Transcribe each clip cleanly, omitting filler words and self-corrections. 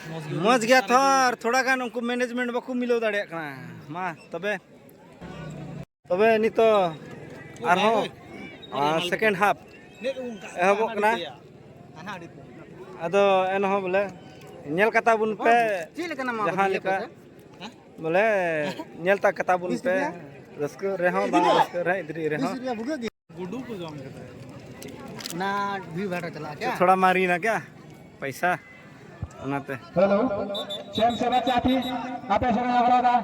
मज गया था और थोड़ा गान उनको मैनेजमेंट बाकू मिलो दाड़े कना मा तबे तबे नि तो आरो सेकेंड हाफ एहबो कना अदो एन हो बोले नेल कता बुन पे जहां लेका बोले नेल ता कता बुन पे रस्क रेहो बांग रस्क रे इधरी रेहो गुडू को जम करता है ना भी भाड़ा चला क्या थोड़ा मारी ना क्या पैसा उनाते हेलो सेम सेवा चाहती आपे समय आवरा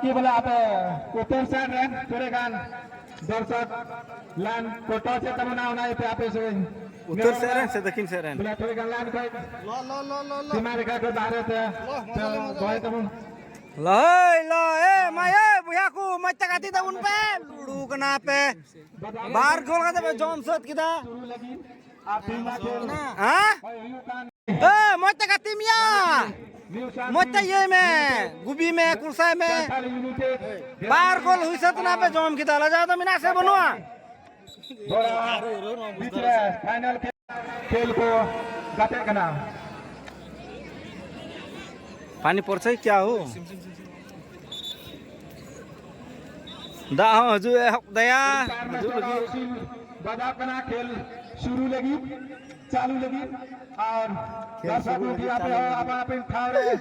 की बोले आपे उत्तर साइड रन पूरे गान दर्शक लान कोटो से तमना उनाई पे आपे से उत्तर से रन से दक्षिण से रन बोले पूरे गान लान कोई लो सीमा रेखा के बाहर थे गोय तम लय ल ए माये बुया को मत काती दा उन पे लुडू कना पे बाहर गोल का दे जॉन सत किदा आप टीम में खेल हां ए मत काती मिया मत ये में गुबी में कुरसा में बाहर गोल हुई सत ना पे जॉम किदा ला जा तो मिना से बनवा फाइनल खेल को गाते का नाम पानी पर्छ क्या हो दा हजुर दया हजुर लगी बजा कना खेल शुरू लगी चालू लगी और दर्शक उठी आप ठावरे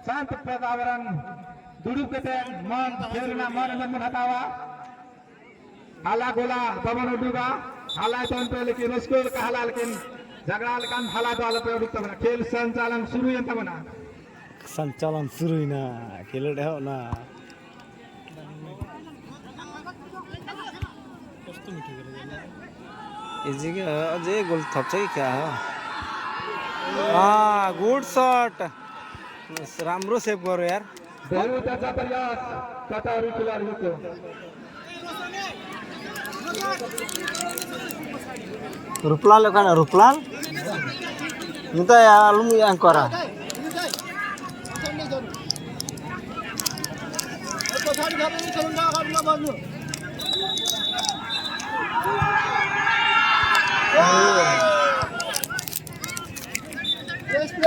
शांत वातावरण दुरुप के मन खेलना मन मन हटावा हाला गोला पवन उडुगा हाला तो पे लेकिन स्कोर का हाला लेकिन झगड़ा लेकिन हाला तो पे उडुक बना खेल संचालन शुरू यंत बना संचालन शुरू ना खेल रहे ना इजी के अजय गोल थप्छ कि क्या हो हां गुड शॉट राम्रो सेभ गरो यार बहुत अच्छा प्रयास कतारी खिलाड़ी को Ruplal kan Ruplal minta ya lu yang kora please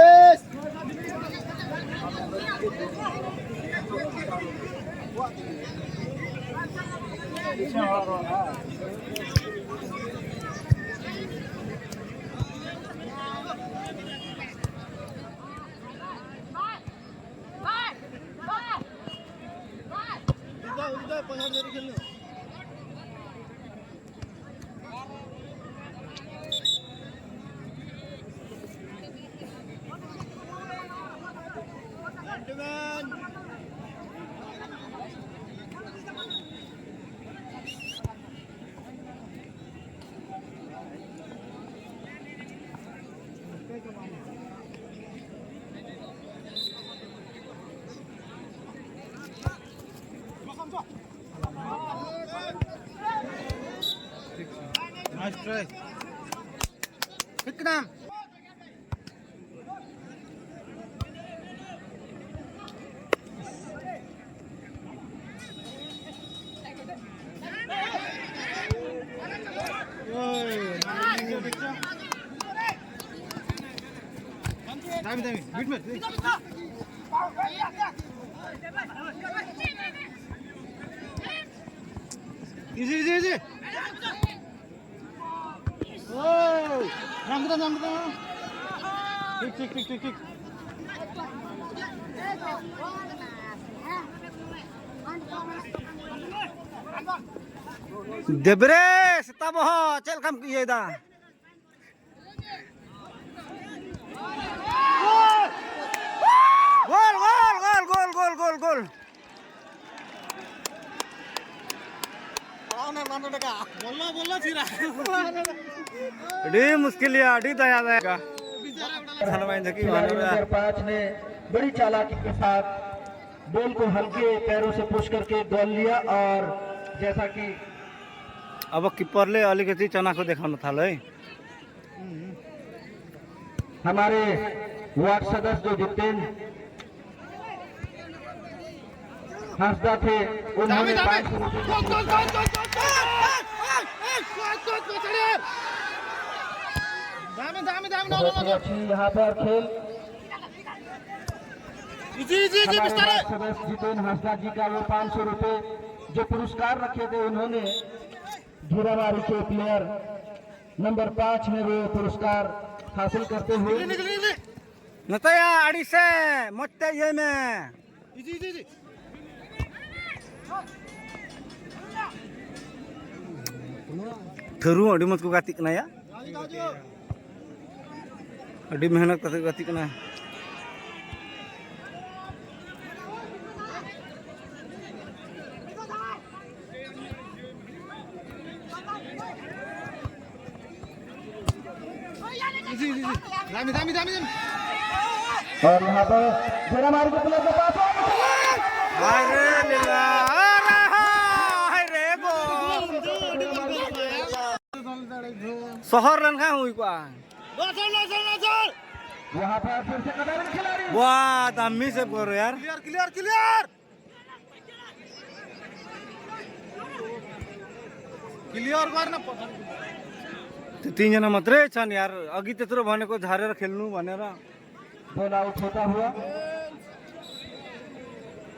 nice try Vikram beat me easy oh rang kick debre setabo cel kam ye da gol D मुश्किल है डी दया का पांच ने बड़ी चालाकी के साथ बॉल को हल्के पैरों से पुश करके गोल लिया और जैसा कि अब कीपर ले अलिकति चना को देखाउन थाले हमारे वार्ड सदस्य जो जितेन हंसदा थे उन्होंने यहाँ पर खेल हमारे सदस्य जितेंद्र हांसदा जी का वो 500 रुपए जो पुरस्कार रखे थे उन्होंने धीराबाड़ी के प्लेयर नंबर 5 में वो पुरस्कार हासिल करते हुए नतया आड़ी से मत्ते ये में थरू अड़ी मत को गाती कना या अड़ी मेहनत करते गाती कना और यहाँ पर धीराबाड़ी के प्लेयर के पास अरे लीला अरे गो शहर रन का हुई का यहाँ पर फिर से कटारी खिलाड़ी वाह दामी से करो यार क्लियर गर्न तीन जना मात्रै छन् यार अघि त्यत्रो भनेको झारेर खेल्नु भनेर बॉल आउट होता हुआ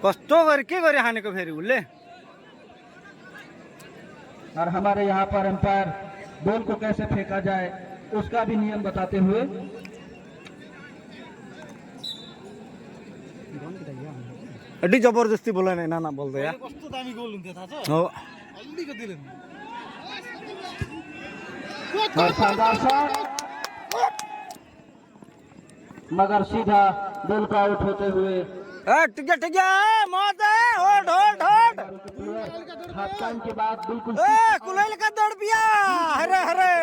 कस्तो गरे के गरे हानेको फेरि उसले और हमारे यहाँ पर अंपायर बॉल को कैसे फेंका जाए उसका भी नियम बताते हुए अड्डी जबरजस्ती बोला नै नाना बोल्दै यार कस्तो दामी गोल हुन्थ्यो थाहा छ हो अलिकति और शानदार शॉट मगर सीधा बॉल का आउट होते हुए ठीक है मौत है hold hold hold half time के बाद बिल्कुल ए कुलैल का दौड़ पिया हरे हरे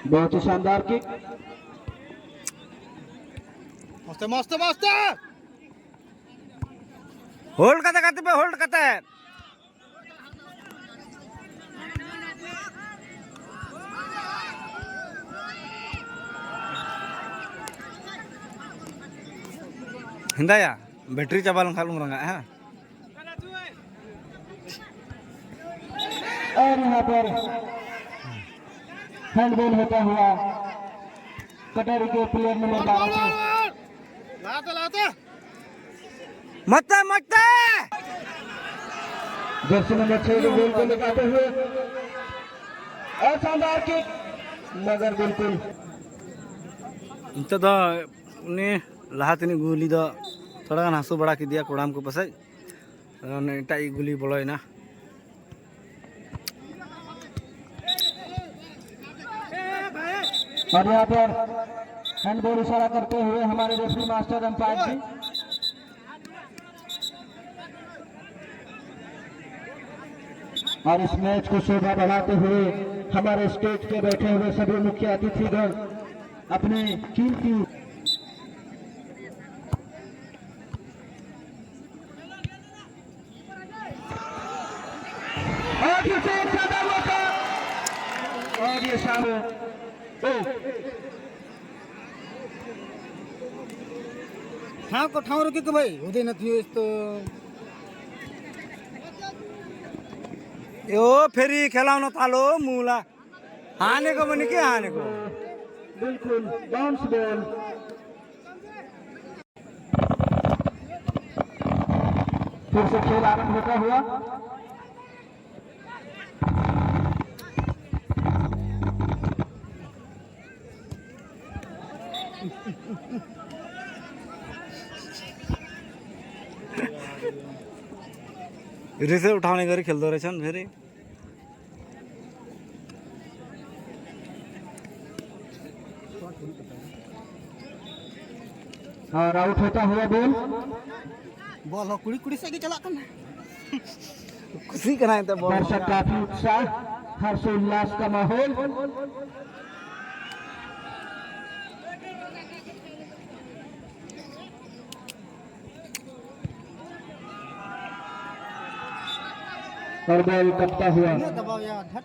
बहुत ही शानदार किक मस्त मस्त मस्त होल्ड करते पे होल्ड करते हिंदाया बैटरी चाबाल खालूं रंगा है और यहाँ पर हैंडबॉल होता हुआ कटारी के प्लेयर नंबर 12 लाते मत मत जर्सी नंबर 6 बॉल को लगाते हुए और शानदार किक मगर बिल्कुल इंत द उन्हें लाहातनी गुली द थोड़ा गान हासु बड़ा की दिया कोड़ाम को पसाई टाई गुली बोलोय ना और यहाँ पर हैंडबॉल इशारा करते हुए हमारे रेफरी मास्टर अंपायर जी और इस मैच को शोभा बढ़ाते हुए हमारे स्टेज पे बैठे हुए सभी मुख्य अतिथिगण अपने कीमती और ये शामिल ठाउँको ठाउँ रोकेको भाइ हुँदैन थियो यस्तो यो फेरि खेलाउन थालो मुला हानेको पनि के हानेको बिल्कुल बाउंस बॉल फिर से खेल आरंभ होता हुआ रिसे उठाउने गरी खेल्दो रहेछन् फेरि और आउट होता हुआ बॉल बल कुडी कुडी सके चला kan खुसी कना त बोल दर्शक काफी उत्साह हर्षोल्लास का माहौल और बॉल कटता हुआ दबाव यार हट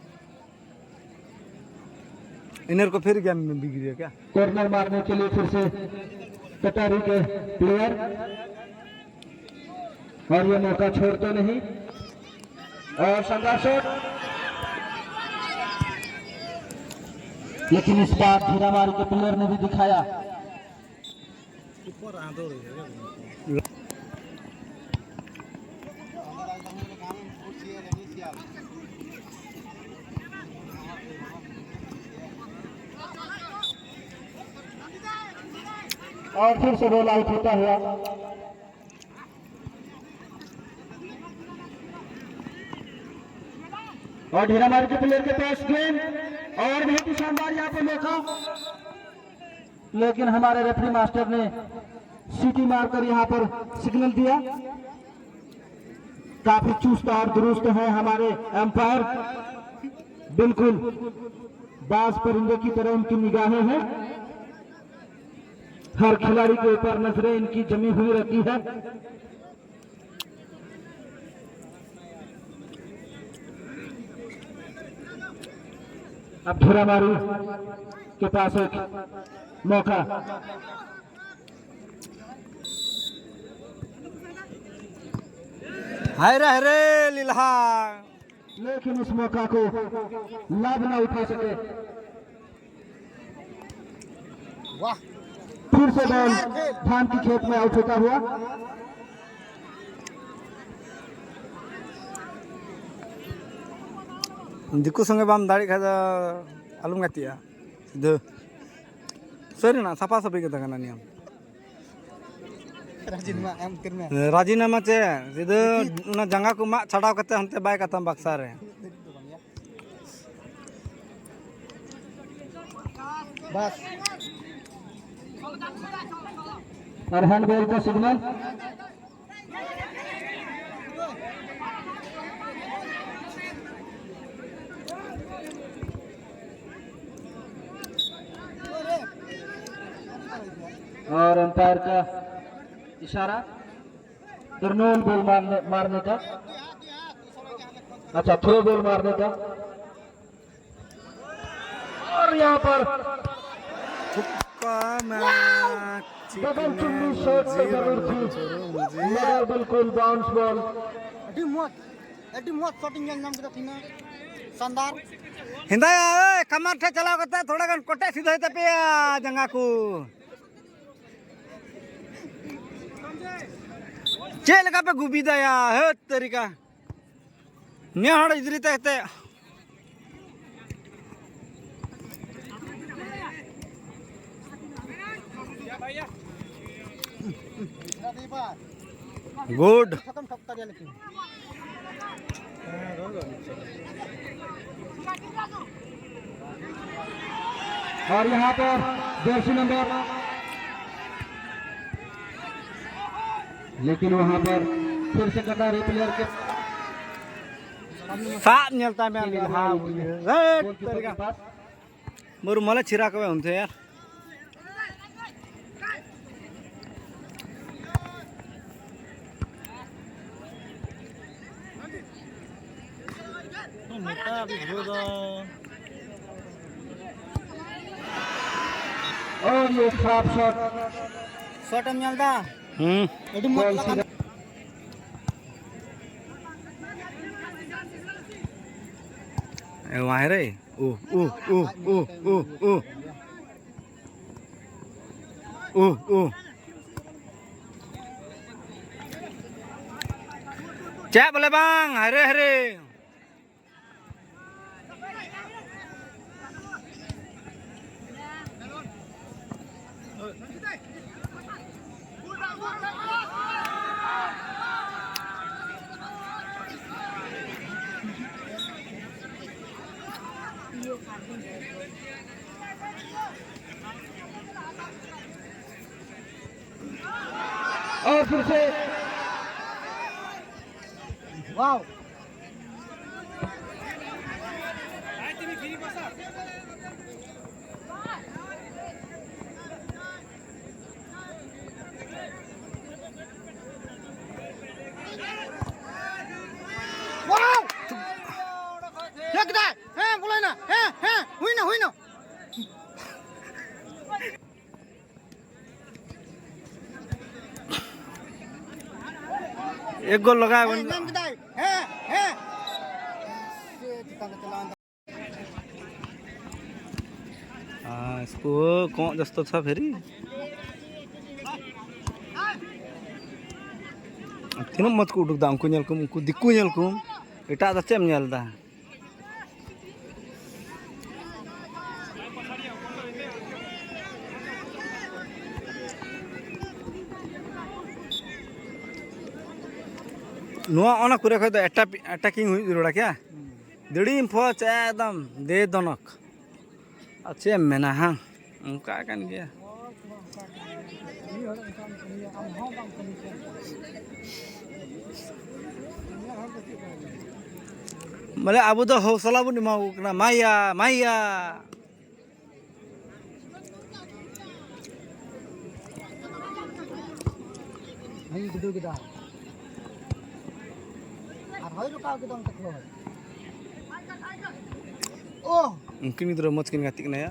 इनर को फिर गेम में बिगड़ क्या कॉर्नर मारने के लिए फिर से कटारी के प्लेयर और ये मौका छोड़ते नहीं और शानदार शॉट लेकिन इस बार धीरामारी के प्लेयर ने भी दिखाया। और फिर से बॉल आउट होता हुआ और ढीरामारी के प्लेयर के पास गेंद और बहुत ही शानदार यहाँ पे मौका, लेकिन हमारे रेफरी मास्टर ने सीटी मारकर यहाँ पर सिग्नल दिया। काफी चुस्त और दुरुस्त है हमारे एम्पायर, बिल्कुल बाज परिंदे की तरह इनकी निगाहें हैं, हर खिलाड़ी के ऊपर नजरें इनकी जमी हुई रहती है। अब धीरामारी के पास एक मौका, हाय रे लीला, लेकिन इस मौका को लाभ न उठा सके। वाह, फिर से बॉल धान की खेत में आउट होता हुआ। दिक्कु संगे बाम दाड़ी खा आलूम गातिया सिद्धू सरी ना साफा साफी के तगना नियम राजीनामा चे सिद्धू उना जंगा को मा छड़ाव करते हंते बाय कतम बक्सा रे बस और हैंडबॉल का सिग्नल। और अंपायर का इशारा टर्नोल बॉल मारने का, अच्छा थ्रो बॉल मारने का। और यहाँ पर डबल चुन्नी शॉट से जरूर थी, मगर बिल्कुल बाउंस बॉल। एडी मौत शॉटिंग नाम के थी ना शानदार हिंदा ए कमर ठे चलाव करता थोड़ा गन कोटे सीधा ही तपिया जंगा को चेल का पे गुबी दया है तरीका नेहड़ इधरी तहते गुड खत्म ठोकता गया लेकिन और यहाँ पर जर्सी नंबर, लेकिन वहां पर फिर से कटारी प्लेयर के साथ नियलता में लीला रे तरीका मोर मले छिरा के हुन्थे यार मोटा अभी भोगा और ये खराब शॉट मिलता एडी मौत लगा ए वहां रे ओ ओ ओ ओ ओ ओ ओ ओ चा बोले बांग हरे हरे और फिर से वाओ एक गोल लगाया इसको कौन जस्तो छ फेरि तीनों मत को उड़क दाम को nyel kum ku dikku nyel kum eta da chem nyel da नुआ ओना करे खय तो अटैकिंग हुई जरूरा क्या दड़ी फौज एकदम दे दनक अच्छे मेना हां उनका kan गया मले अब तो हौसला बन माया माया Hanya gedung kita. Apa itu kau kita untuk keluar? Oh, mungkin itu remote skin ngatik na ya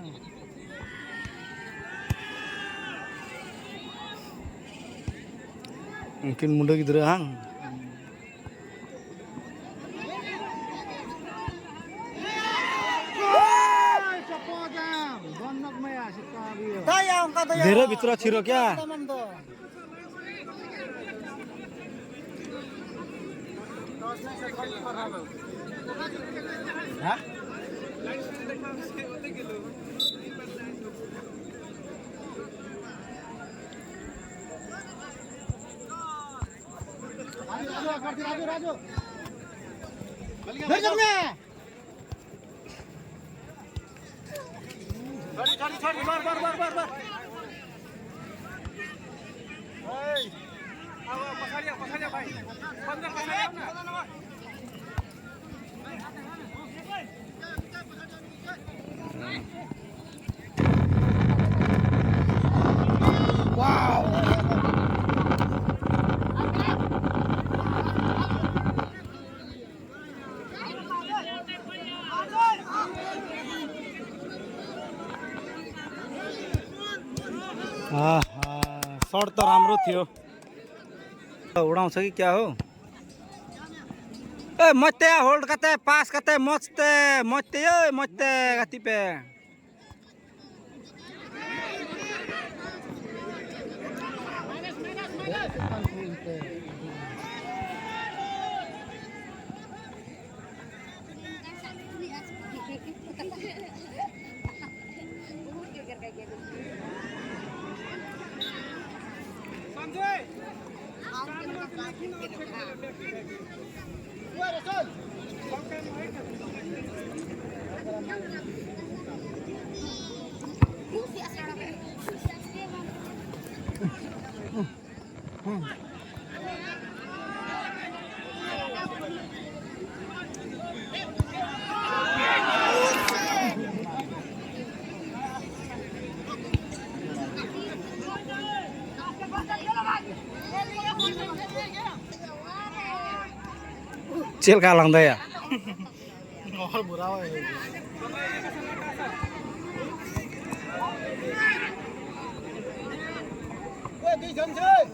mungkin muda gitu hang tayang kata ya. Dere bitra chiro kya Hah? Raju. Berjumnya. Cari, bar. Hei. Pasalnya, Pak. Bandar pasalnya mana? Wow. Shot तो राम्रो थियो उडाउँछ कि क्या हो ए मते hold कते पास कते मते ए मते गति पे Cil kalang dah ya. Oh, murah ya. Di jangan.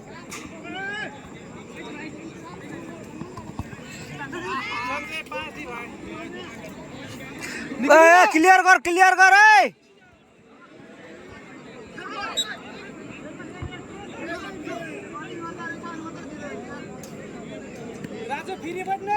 Clear कर राजू फिरी बदले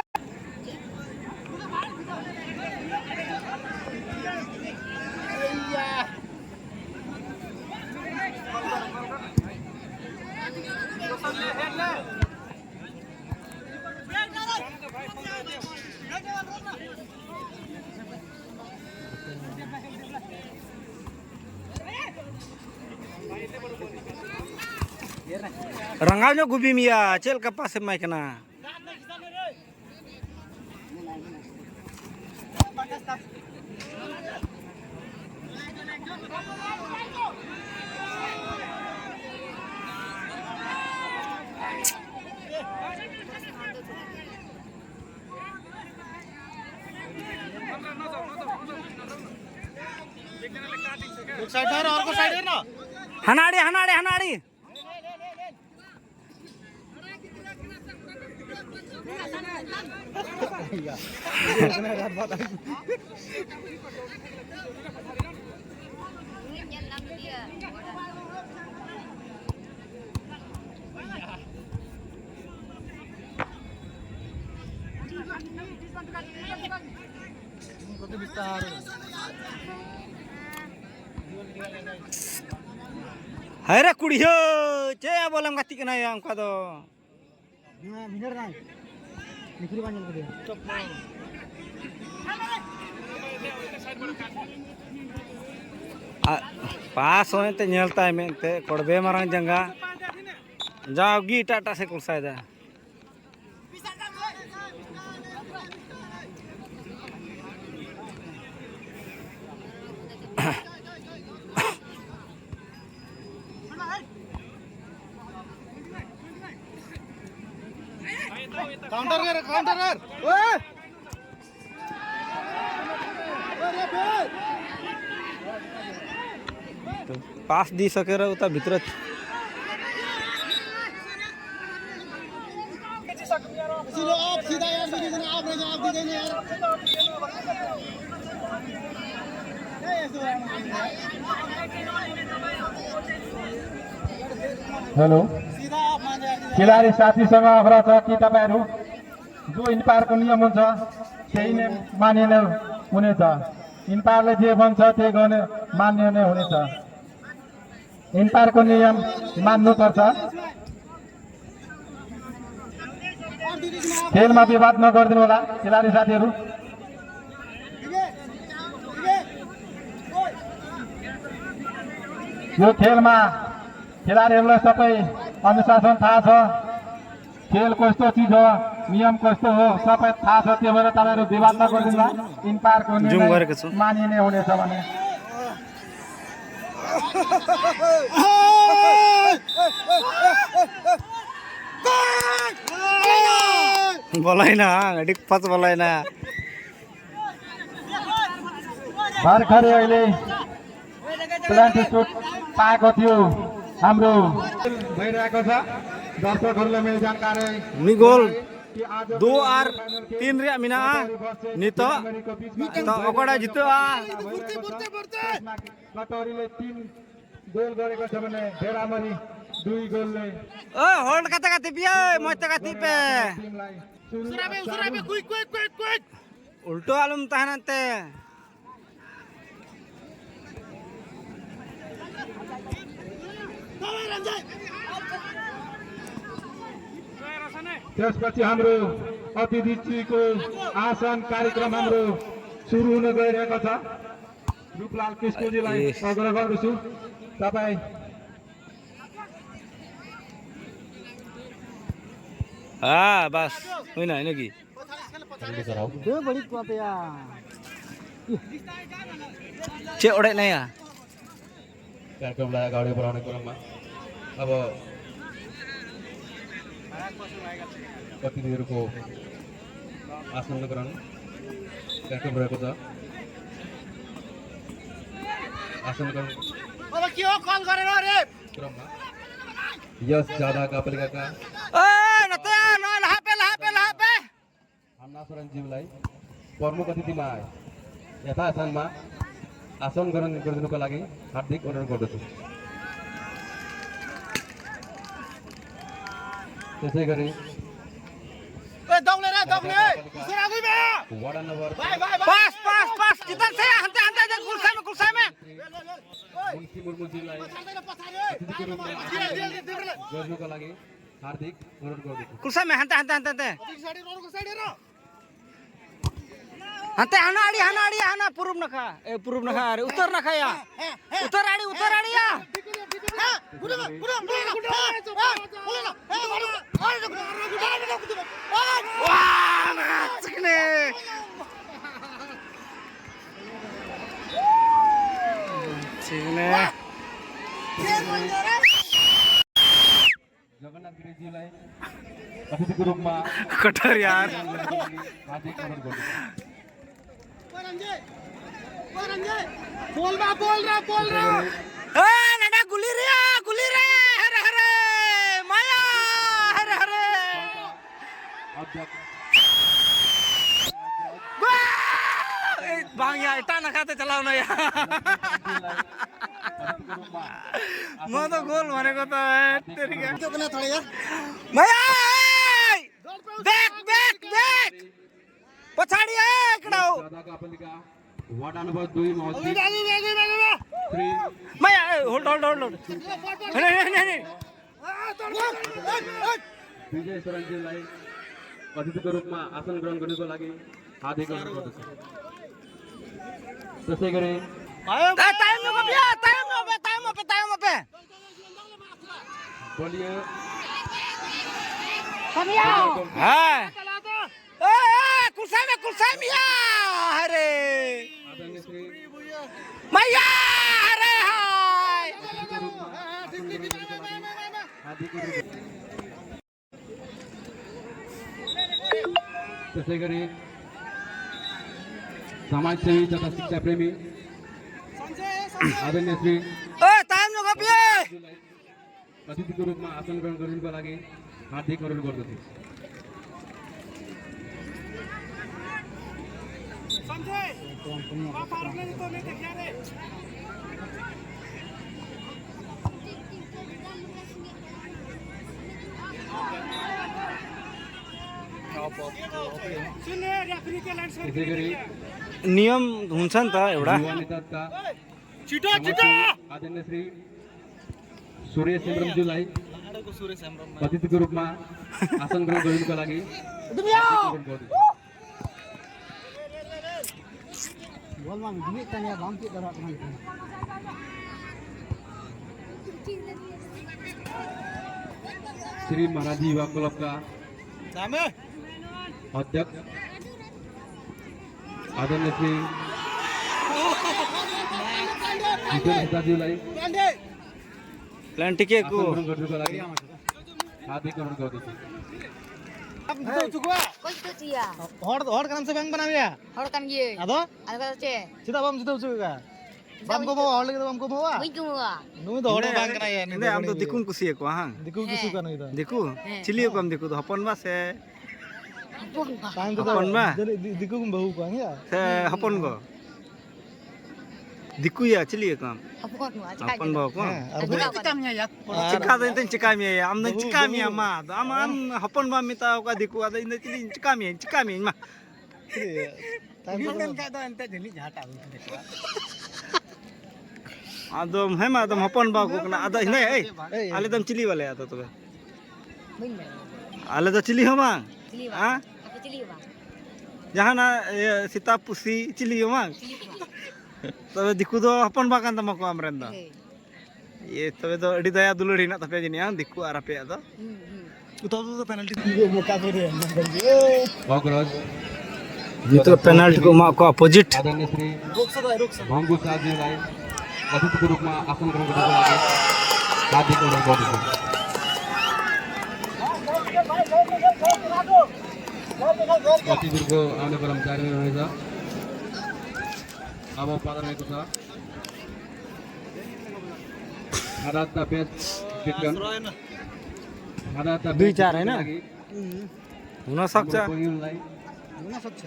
Ranggalnya gubi mia, cel kapas semai kena. Side और को साइड ना हनाड़ी Berarti besar. Hai re kudiyo, caya bolam gati kena ya angka do. Nah, bener nang. Nikri panjang ke dia. Pas होने ते nyelta है में ते कोड़बे मारंग जंगा जाओगी टाटा से कुलसा दा काउंटर कर ओए पास दी सके रहा उता भीतर आप सीधा यार आप दे देना यार हेलो सीधा आप मान जाए खिलाडी साथीसँग आग्रह छ कि तपाईहरू जो इन्पायरको नियम हुन्छ त्यही नै मानिने हुनेछ इन्पायरले जे भन्छ त्यही गर्ने मान्य नै हुनेछ इन्पायरको नियम मान्नुपर्छ खेलमा विवाद नगरिदिनु होला खेलाडी साथीहरू यो खेलमा खेलाडीहरूलाई सबै अनुशासन थाहा छ खेल कस्तो चिज हो नियम कस्तो हो सबै थाहा छ त्यो भएर तपाईहरु विवाद नगरिदिनु इन्पायरको नियम मानिने हुनेछ भने बोलाइना अडिक पच बोलाइना भर्खरै अहिले प्लान्ट सुट पाएको थियो हाम्रो भइरहेको छ दर्शकहरूलाई मेरो जानकारी निगोल 2 और 3 रे मिना नितो तो ओकड़ा जितो कटोरीले 3 गोल गरेको छ भने भेरामरी 2 गोलले ओ होल्ड कता कति पिए मत कति पे उसराबे क्विक उल्टो आलम तहनते त्यसपछि हाम्रो अतिथिको आसन कार्यक्रम हाम्रो सुरु हुन गइरहेको छ रूपलाल कृष्णजीलाई आग्रह गर्दछु तपाईं बस होइन होइन कि दो बड़ी बात है यार चे ओडे नहीं या कार्यक्रमलाई अगाडि बढाउने क्रममा अब अतिथिहरूको आसन ग्रहण कार्यक्रम रहेको छ आसन ग्रहण अब के हो कल गरेर रे क्रममा यस ज्यादा कापलिकाका ए नते न लहापे अन्ना सरनजीवलाई प्रमुख अतिथिमा यथास्थानमा आसन ग्रहण गरिदिनुको लागि हार्दिक अनुरोध गर्दछु त्यसै गरी दौले उसरा गई बे वार्ड नम्बर पास किधर से हंते कुर्सा में मुन्सी मुर्मुजीलाई अतिथिको रूपमा गर्नुको लागि हार्दिक अनुरोध गर्दछु कुर्सा में हंते हना आड़ी हना पूर्व नखा अरे उत्तर नखा या उत्तर आड़ी या जगन्नाथ गिरीजीलाई अतिथिको रूपमा कटर यार हार्दिक अनुरोध गर्दछु बोल रहा नडा गुली रे हरे माया हरे बांग या इटा न खाते चलाओ ना यार मैं तो गोल मारे को तो है तेरी का तो कना थोड़ा यार मैं देख देख देख पछाड़ी है कड़ाओ वार्ड नंबर 2 मौसी 3 मैं होल्ड नहीं विजय सरनजीलाई अतिथिको रूपमा आसन ग्रहण गर्नको लागि हार्दिक अनुरोध गर्दछु। त्यसै गरी टाइम पे बलियो हां कुर्सी में अरे आदरणीय श्री मैया अरे हाय हार्दिक अनुरोध। त्यसै गरी समाजसेवी तथा शिक्षा प्रेमी आदरणीय श्री टाइम नो कपिए अतिथिको रूपमा आसन ग्रहण गर्नुको लागि हार्दिक अनुरोध गर्दछु। त्यसै गरी नियम हुन्छ नि त एउटा युवा नेताका आदरणीय श्री सुरेश हेम्ब्रमज्यूलाई अतिथिको रूपमा आसन ग्रहण गर्नुको लागि बोल मामी दुमित तनिया बाम के दरा कना श्री महाराजी युवा क्लबका अध्यक्ष आदरणीय श्री जितेन्द्र नेताज्यूलाई प्लान टिके को आसन ग्रहण गर्नुको लागि हार्दिक अनुरोध गर्दछु। हड़ काम से बैंक बनाविया Hor kan ye. अदो Ada kata ce. सीधा बम सीधा उचुगा बम को हड़ लगे बम को भवा Wih cuma. नु तो हड़ बैंक कना या ने हम तो दिकुन कुसी को हां दिकु किसु का नहीं था दिकु चिलियो कम दिकु तो हपन बा से Ampun pak. टाइम को अपन बा दिकु को बहु का या से हपन गो दिकु या चिलियो कम Ampun nu aja हपन बा को चिकामnya ya चिका दे चिकामी आम न चिकामी मा आम हपन बा मिता का दिकु आ इन चिकामी मा टाइम को का तो अंत जनी झाटा आदम है मा आदम हपन बा को ना आदा नहीं ए आले दम चिली वाले आता तो Bener. आले तो चिली हो मा Cili हां bang. Aku cili bang. जहां ना सीता पुसी चिली हो मा Cili bang. तबे दिकु दो हपन बा कान तमा को आमरेन दा ये तबे तो अडी दया दुलड़ी ना तपे जनी हां दिकु आर पे आदा तो पेनल्टी मौका दे रहे हैं अग्रज ये तो पेनल्टी को मा को अपोजिट आदरणीय श्री रुक सकता भंगु साहजीलाई अतिथिको रूपमा आसन ग्रहण गर्नुको लागि हार्दिक अनुरोध गर्दछु। अतिथिको आउने क्रम जारी रहनेछ। अब उत्पादन रहेको छ आधारता पेज वितरण आधारता दुई चार हैन हुन सक्छ पहिलोलाई होना सक्छ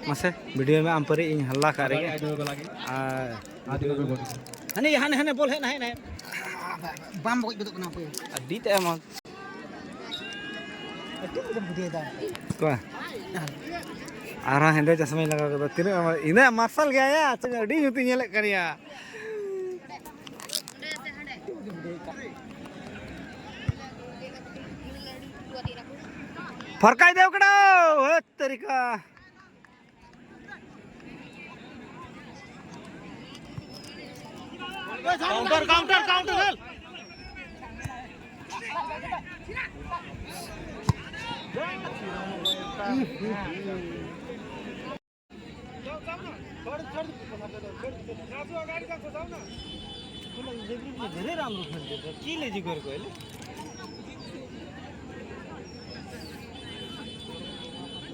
मसे भिडियो में आम परे इन हल्ला करेगे आइदिनुको लागि आ हार्दिक अनुरोध गर्दछु। हने हने बोल है नहीं नहीं बम बगै बेतो कना पे अड्डी ते म अट्टी एकदम बुझे दा को आरा हंदे चश्मा लगा के तिने इने मार्शल गया या अड्डी युति नेले करिया फरकाई देव कड़ो हे तरीका काउंटर काउंटर काउंटर हेल धेरै राम्रो खेल्दै छ के लेजी गरेको अहिले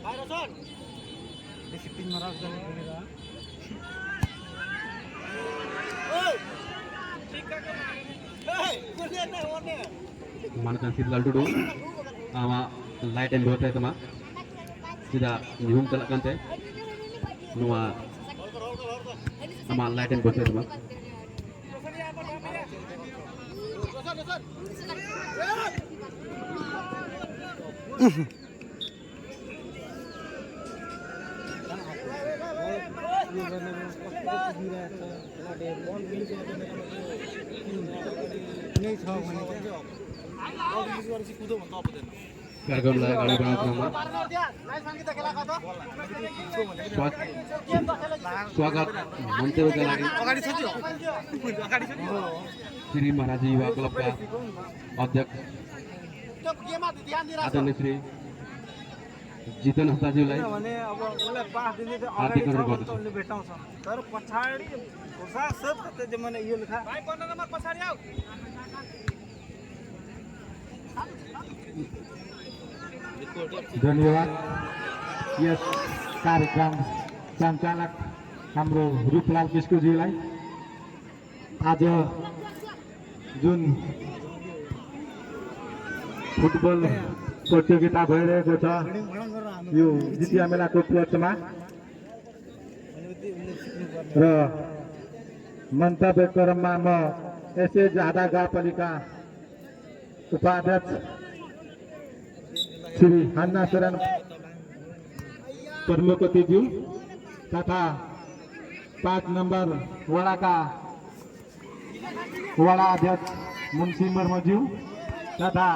बाहिर सर बेसी पिनमा राख्दैन भनेर Manakan Sidlal dulu, ama light and water itu mah, sudah nyum telak kan teh, nuah, ama light and water itu mah. कार्यक्रमलाई अगाडि बढाउनमा स्वागत मन्तव्यका लागि श्री महाराज युवा क्लबका अध्यक्ष आदरणीय श्री जितन हस्ताज्यूलाई भने अब उसलाई पास दिने चाहिँ हार्दिक अगाडि अनुरोध छ भने त उसले भेटाउँछ तर पछाडि घोषा सब कतै जे भने यो लेखा भाइ 15 नम्बर पछाडि आऊ धन्यवाद। यस कार्यक्रम सञ्चालक हाम्रो रूपलाल किस्कुज्यूलाई आज जुन फुटबल प्रतियोगिता भइरहेको छ यो जितिया मेलाको उपलक्ष्यमा र मन्तव्य क्रममा म यसै झाडा गाउँपालिका उपाध्यक्ष श्री हन्ना शरण प्रमुखज्यू तथा 5 नम्बर वडाका वडा अध्यक्ष मुन्सी मर्मज्यू तथा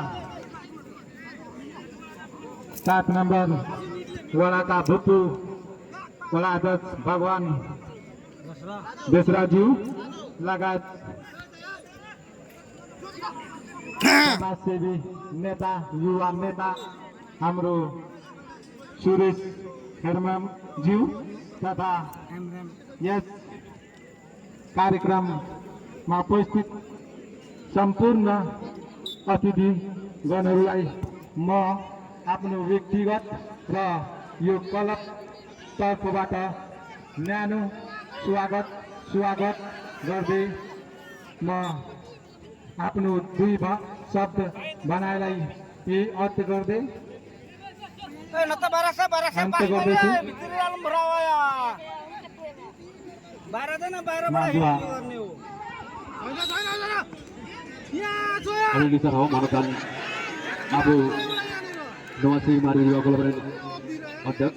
7 नम्बर वडाका भूतू वडा अध्यक्ष भगवान बेसराज्यू लगायत समाजसेवी नेता युवा नेता हाम्रो सुरेश हेरमामज्यू तथा यस कार्यक्रममा उपस्थित सम्पूर्ण अतिथिगणहरूलाई म आफ्नो व्यक्तिगत र यो क्लब तर्फबाट न्यानो स्वागत गर्दै म आफ्नो 2 शब्द बनाएलाई यही अन्त्य गर्दै नता बारासा अन्त्य गर्दैछु। भित्री आलम भरावाया 12 जना 12 बाट माधुवा। गर्ने हो Hari ini saya mau makan Abu Nawasi Mari Yuwa Kolaboran ada